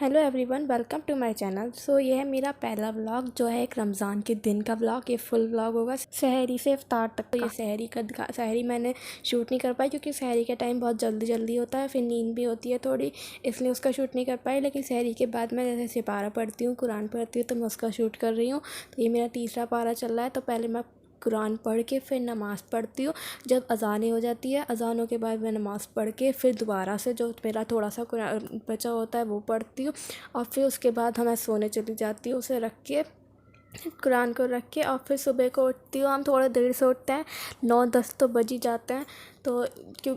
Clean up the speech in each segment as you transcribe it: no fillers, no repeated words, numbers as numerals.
Hello everyone, welcome to my channel. So ये है मेरा पहला व्लॉग जो है एक रमज़ान के दिन का व्लॉग। ये फुल व्लॉग होगा सहरी से इफ्तार तक। तो ये सहरी मैंने शूट नहीं कर पाई क्योंकि सहरी के टाइम बहुत जल्दी होता है, फिर नींद भी होती है थोड़ी, इसलिए उसका शूट नहीं कर पाई। लेकिन सहरी के बाद मैं जैसे सिपारा पढ़ती हूँ, कुरान पढ़ती हूँ, तो मैं उसका शूट कर रही हूँ। तो ये मेरा तीसरा पारा चल रहा है। तो पहले मैं कुरान पढ़ के फिर नमाज़ पढ़ती हूँ। जब अज़ानें हो जाती है, अज़ानों के बाद मैं नमाज़ पढ़ के फिर दोबारा से जो मेरा थोड़ा सा कुरान बचा होता है वो पढ़ती हूँ। और फिर उसके बाद मैं सोने चली जाती हूँ, उसे रख के कुरान को रख के। और फिर सुबह को उठती हूँ। हम थोड़ा देर से उठते हैं, 9-10 तो बज ही जाते हैं। तो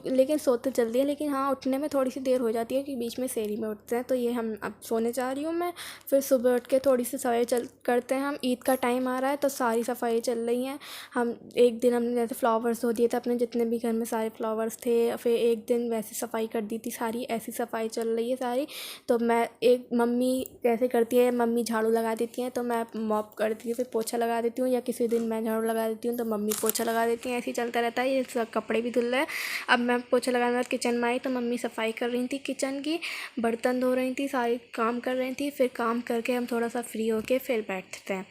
लेकिन सोते जल्दी है, लेकिन हाँ उठने में थोड़ी सी देर हो जाती है क्योंकि बीच में सेरी में उठते हैं। तो ये हम अब सोने जा रही हूँ मैं। फिर सुबह उठ के थोड़ी सी सफाई करते हैं। हम ईद का टाइम आ रहा है तो सारी सफाई चल रही हैं। हम एक दिन हमने जैसे फ्लावर्स धो दिए थे अपने, जितने भी घर में सारे फ्लावर्स थे। फिर एक दिन वैसे सफाई कर दी थी सारी, ऐसी सफाई चल रही है सारी। तो मैं एक मम्मी कैसे करती है, मम्मी झाड़ू लगा देती हैं तो मैं मॉप करती हूँ, फिर पोछा लगा देती हूँ, या किसी दिन मैं झाड़ू लगा देती हूँ तो मम्मी पोछा लगा देती हैं। ऐसे ही चलता रहता है। ये सब कपड़े भी धुल रहे हैं। अब मैं पोछा लगाने के बाद किचन में आई तो मम्मी सफाई कर रही थी किचन की, बर्तन धो रही थी, सारी काम कर रही थी। फिर काम करके हम थोड़ा सा फ्री होके फिर बैठते हैं।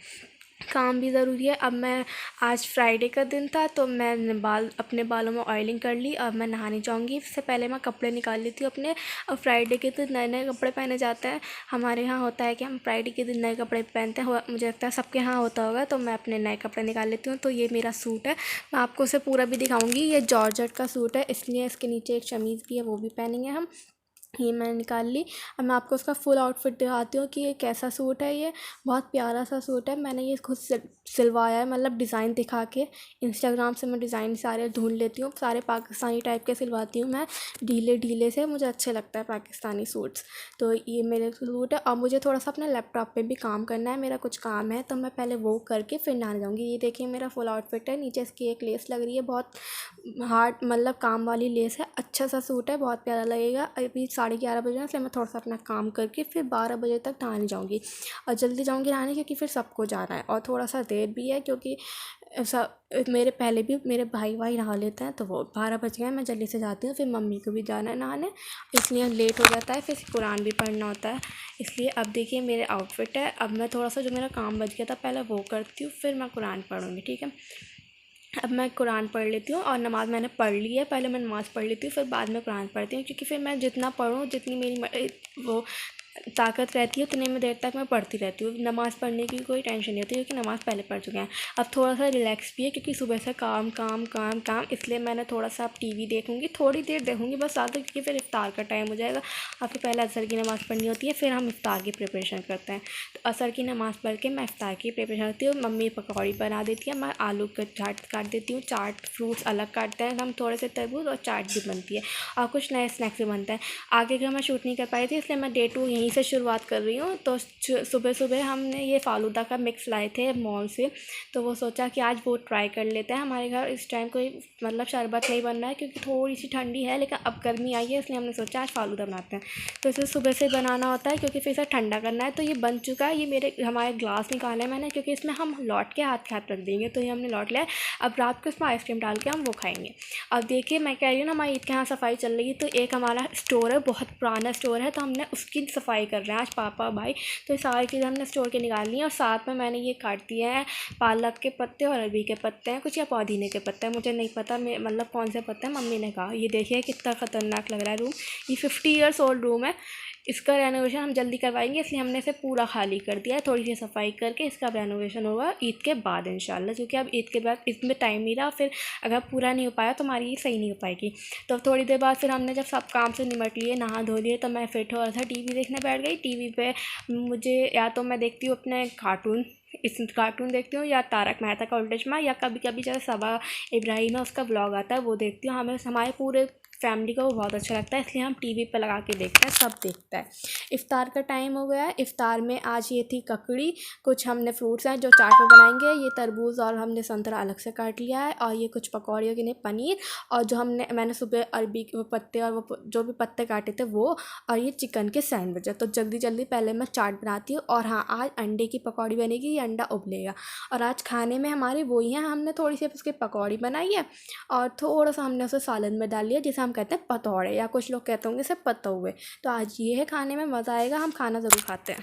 काम भी ज़रूरी है। अब मैं आज फ्राइडे का दिन था तो मैं अपने बालों में ऑयलिंग कर ली। अब मैं नहाने जाऊंगी, इससे पहले मैं कपड़े निकाल लेती हूँ अपने। अब फ्राइडे के दिन नए नए कपड़े पहने जाते हैं। हमारे यहाँ होता है कि हम फ्राइडे के दिन नए कपड़े पहनते हैं। मुझे लगता है सबके यहाँ होता होगा। तो मैं अपने नए कपड़े निकाल लेती हूँ। तो ये मेरा सूट है, मैं आपको उसे पूरा भी दिखाऊँगी। ये जॉर्जेट का सूट है, इसलिए इसके नीचे एक शमीज़ भी है, वो भी पहनेंगे हम। ये मैंने निकाल ली। अब मैं आपको उसका फुल आउटफिट दिखाती हूँ कि ये कैसा सूट है। ये बहुत प्यारा सा सूट है। मैंने ये खुद सिलवाया है, मतलब डिज़ाइन दिखा के। इंस्टाग्राम से मैं डिज़ाइन सारे ढूंढ लेती हूँ, सारे पाकिस्तानी टाइप के सिलवाती हूँ मैं, ढीले ढीले से। मुझे अच्छे लगता है पाकिस्तानी सूट्स। तो ये मेरे सूट है। और मुझे थोड़ा सा अपने लैपटॉप पे भी काम करना है, मेरा कुछ काम है, तो मैं पहले वो करके फिर नहाने जाऊँगी। ये देखिए मेरा फुल आउटफिट है। नीचे इसकी एक लेस लग रही है, बहुत हार्ड मतलब काम वाली लेस है। अच्छा सा सूट है, बहुत प्यारा लगेगा। अभी 11:30 बजे हैं, इसलिए मैं थोड़ा सा अपना काम करके फिर 12 बजे तक नहाने जाऊँगी। और जल्दी जाऊँगी नहाने क्योंकि फिर सबको जाना है, और थोड़ा सा देर भी है क्योंकि मेरे पहले भी मेरे भाई नहा लेते हैं। तो वो 12 बज गए, मैं जल्दी से जाती हूँ। फिर मम्मी को भी जाना है नहाने, इसलिए लेट हो जाता है। फिर कुरान भी पढ़ना होता है, इसलिए। अब देखिए मेरे आउटफिट है। अब मैं थोड़ा सा जो मेरा काम बच गया था पहले वो करती हूँ, फिर मैं कुरान पढ़ूँगी, ठीक है। अब मैं कुरान पढ़ लेती हूँ, और नमाज़ मैंने पढ़ ली है। पहले मैं नमाज़ पढ़ लेती हूँ, फिर बाद में कुरान पढ़ती हूँ, क्योंकि फिर मैं जितना पढ़ूँ, जितनी मेरी वो ताकत रहती है, उतने में देर तक मैं पढ़ती रहती हूँ। नमाज़ पढ़ने की कोई टेंशन नहीं होती क्योंकि नमाज़ पहले पढ़ चुके हैं। अब थोड़ा सा रिलैक्स भी है क्योंकि सुबह से काम काम काम काम, इसलिए मैंने थोड़ा सा अब टीवी देखूँगी, थोड़ी देर देखूँगी बस, ज़्यादा, क्योंकि फिर इफ्तार का टाइम हो जाएगा। और फिर पहले असर की नमाज़ पढ़नी होती है, फिर हम इफ्तार की प्रिपरेशन करते हैं। तो असर की नमाज़ पढ़ के मैं इफ्तार की प्रिपरेशन करती हूँ। मम्मी पकौड़ी बना देती है, मैं आलू का चाट काट देती हूँ। चाट फ्रूट्स अलग काटते हैं हम, थोड़े से तरबूज, और चाट भी बनती है, और कुछ नए स्नैक्स भी बनते हैं। आगे का मैं शूट नहीं कर पाई थी, इसलिए मैं डे 2 यहीं से शुरुआत कर रही हूँ। तो सुबह सुबह हमने ये फ़ालूदा का मिक्स लाए थे मॉल से, तो वो सोचा कि आज वो ट्राई कर लेते हैं। हमारे घर इस टाइम कोई मतलब शरबत नहीं बन रहा है क्योंकि थोड़ी सी ठंडी है, लेकिन अब गर्मी आई है, इसलिए हमने सोचा आज फ़ालूदा बनाते हैं। तो इसे सुबह से बनाना होता है क्योंकि फिर इसे ठंडा करना है। तो ये बन चुका है। ये हमारे ग्लास निकाला है मैंने, क्योंकि इसमें हम लौट के हाथ रख देंगे, तो ये हमने लौट लिया है। अब रात को इसमें आइसक्रीम डाल के हम वो खाएंगे। अब देखिए मैं कह रही हूँ ना, हमारी ईद के यहाँ सफाई चल रही है। तो एक हमारा स्टोर है, बहुत पुराना स्टोर है, तो हमने उसकी सफाई कर रहे हैं आज पापा भाई। तो ये सारी चीज़ें हमने स्टोर के निकाल ली हैं, और साथ में मैंने ये काट दिए हैं पालक के पत्ते, और अरबी के पत्ते हैं कुछ, या पुदीने के पत्ते हैं, मुझे नहीं पता मतलब कौन से पत्ते हैं, मम्मी ने कहा। ये देखिए कितना ख़तरनाक लग रहा है रूम। ये 50 ईयर्स ओल्ड रूम है। इसका रेनोवेशन हम जल्दी करवाएंगे, इसलिए हमने इसे पूरा खाली कर दिया है। थोड़ी सी सफाई करके इसका रेनोवेशन होगा ईद के बाद इंशाल्लाह, क्योंकि अब ईद के बाद इसमें टाइम नहीं रहा। फिर अगर पूरा नहीं हो पाया तो हमारी सही नहीं हो पाएगी। तो थोड़ी देर बाद फिर हमने जब सब काम से निमट लिए, नहा धो लिए, तो मैं फिर थोड़ा सा टीवी देखने बैठ गई। टीवी पे मुझे या तो मैं देखती हूँ अपने कार्टून देखती हूँ, या तारक मेहता का उल्टा चश्मा, या कभी कभी जैसे सबा इब्राहिम है उसका ब्लॉग आता है वो देखती हूँ। हमारे पूरे फैमिली को वो बहुत अच्छा लगता है, इसलिए हम टीवी पर लगा के देखते हैं, सब देखता है। इफ़्तार का टाइम हो गया है। इफ़्तार में आज ये थी ककड़ी, कुछ हमने फ्रूट्स हैं जो चाट में बनाएंगे। ये तरबूज और हमने संतरा अलग से काट लिया है, और ये कुछ पकौड़ियों के लिए पनीर, और जो मैंने सुबह अरबी के पत्ते और वो जो भी पत्ते काटे थे वो, और ये चिकन के सैंडविच है। तो जल्दी जल्दी पहले मैं चाट बनाती हूँ। और हाँ, आज अंडे की पकौड़ी बनेगी, ये अंडा उबलेगा। और आज खाने में हमारे वही हैं, हमने थोड़ी सी उसकी पकौड़ी बनाई है, और थोड़ा सा हमने उसे सालन में डाल लिया, जिसे हम कहते हैं पतौड़े, या कुछ लोग कहते होंगे इसे पतौवे। तो आज ये है, खाने में मज़ा आएगा, हम खाना ज़रूर खाते हैं।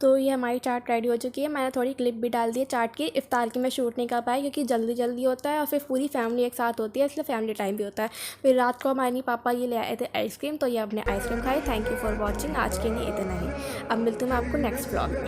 तो ये हमारी चाट रेडी हो चुकी है। मैंने थोड़ी क्लिप भी डाल दी है चाट की। इफ्तार की मैं शूट नहीं कर पाई क्योंकि जल्दी जल्दी होता है और फिर पूरी फैमिली एक साथ होती है, इसलिए फैमिली टाइम भी होता है। फिर रात को हमारे पापा ये ले आए थे आइसक्रीम, तो ये अपने आइसक्रीम खाई। Thank you for watching. आज के लिए इतना ही। अब मिलती हूँ मैं आपको नेक्स्ट व्लॉग में।